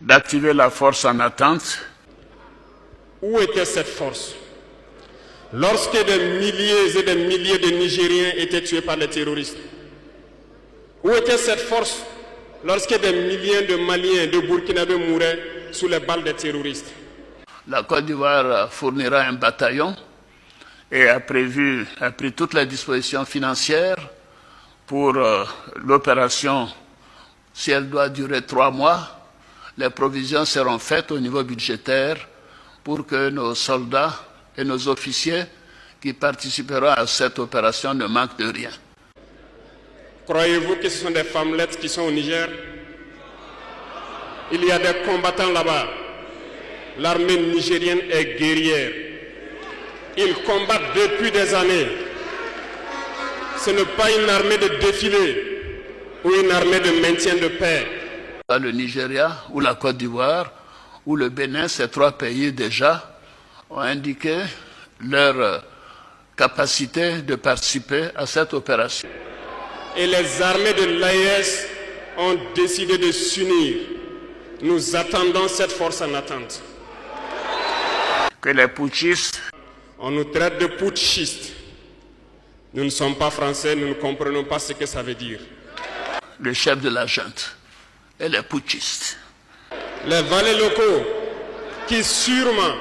d'activer la force en attente. Où était cette force lorsque des milliers et des milliers de Nigériens étaient tués par les terroristes? Où était cette force lorsque des milliers de Maliens, de Burkinabés mouraient sous les balles des terroristes? La Côte d'Ivoire fournira un bataillon et a pris toutes les dispositions financières pour l'opération. Si elle doit durer 3 mois, les provisions seront faites au niveau budgétaire pour que nos soldats et nos officiers qui participeront à cette opération ne manquent de rien. Croyez-vous que ce sont des femmelettes qui sont au Niger? Il y a des combattants là-bas. L'armée nigérienne est guerrière. Ils combattent depuis des années. Ce n'est pas une armée de défilé ou une armée de maintien de paix. Le Nigeria ou la Côte d'Ivoire ou le Bénin, ces 3 pays déjà ont indiqué leur capacité de participer à cette opération. Et les armées de l'AES ont décidé de s'unir. Nous attendons cette force en attente. Que les putschistes... On nous traite de putschistes. Nous ne sommes pas français, nous ne comprenons pas ce que ça veut dire. Le chef de la junte et les putschistes. Les valets locaux, qui sûrement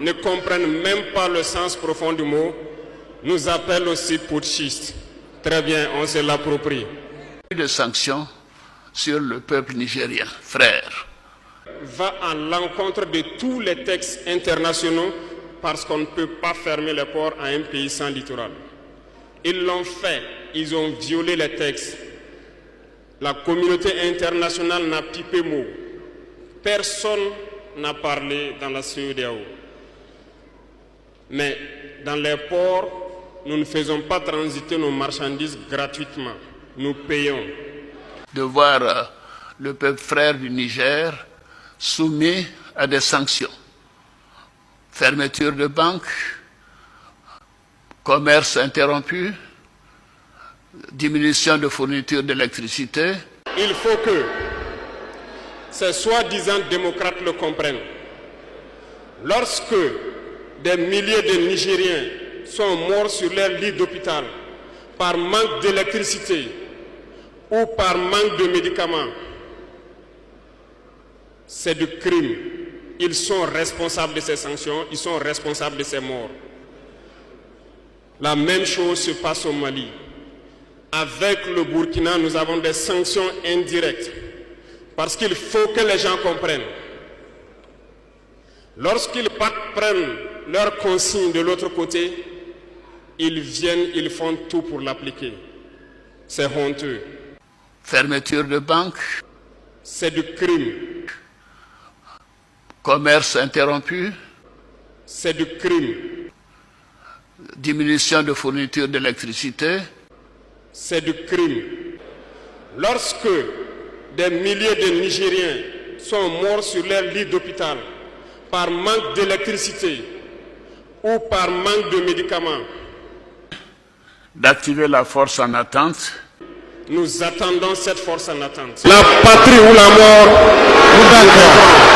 ne comprennent même pas le sens profond du mot, nous appellent aussi putschistes. Très bien, on se l'approprie. De sanctions sur le peuple nigérien, frère. Va à l'encontre de tous les textes internationaux parce qu'on ne peut pas fermer les ports à un pays sans littoral. Ils l'ont fait, ils ont violé les textes. La communauté internationale n'a pipé mot. Personne n'a parlé dans la CEDEAO. Mais dans les ports, nous ne faisons pas transiter nos marchandises gratuitement. Nous payons. De voir le peuple frère du Niger soumis à des sanctions. Fermeture de banques, commerce interrompu, diminution de fourniture d'électricité. Il faut que ces soi-disant démocrates le comprennent. Lorsque des milliers de Nigériens sont morts sur leur lit d'hôpital par manque d'électricité ou par manque de médicaments, c'est du crime. Ils sont responsables de ces sanctions, ils sont responsables de ces morts. La même chose se passe au Mali. Avec le Burkina, nous avons des sanctions indirectes. Parce qu'il faut que les gens comprennent. Lorsqu'ils prennent leurs consignes de l'autre côté, ils viennent, ils font tout pour l'appliquer. C'est honteux. Fermeture de banques. C'est du crime. Commerce interrompu. C'est du crime. Diminution de fourniture d'électricité. C'est du crime. Lorsque des milliers de Nigériens sont morts sur leur lit d'hôpital par manque d'électricité ou par manque de médicaments, d'activer la force en attente. Nous attendons cette force en attente. La patrie ou la mort, nous d'accord.